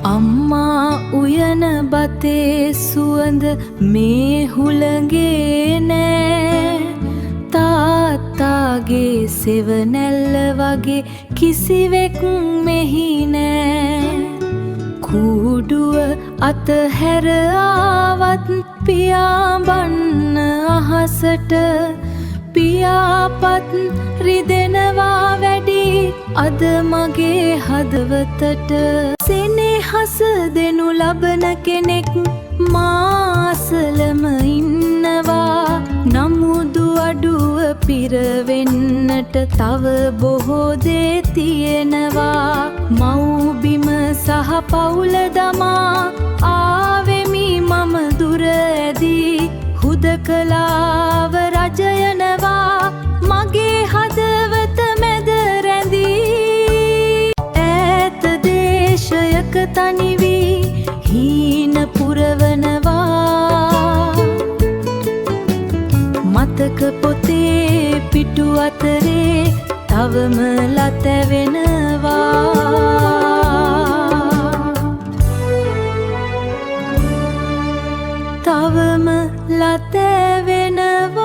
අම්මා උයන බතේ සුවඳ මේ හුළඟේ නෑ. තාත්තාගේ සෙවනැල්ල වගේ කිසිවෙක් මෙහි නෑ. කූඩුව අතහැර ආවත් පියාඹන්න අහසට. පියාපත් රිදෙනවා වැඩි අද මගේ හදවතට. සෙනෙහස දෙනු ලබන කෙනෙක් මාසලම ඉන්නවා. නමුදු අඩුව පිරවෙන්නට තව බොහෝ දේ තියෙනවා. මව්බිම සහ පවුල දමා ආවෙමි මම දුර ඇදී. හුදකලාව රජයනවා මගේ හදවත මැද රැඳී. ඈත දේශයක තනිවී හීන පුරවනවා. මතක පොතේ පිටු අතරේ තවම ලතැවෙනවා. තවම ලතැවෙනවා.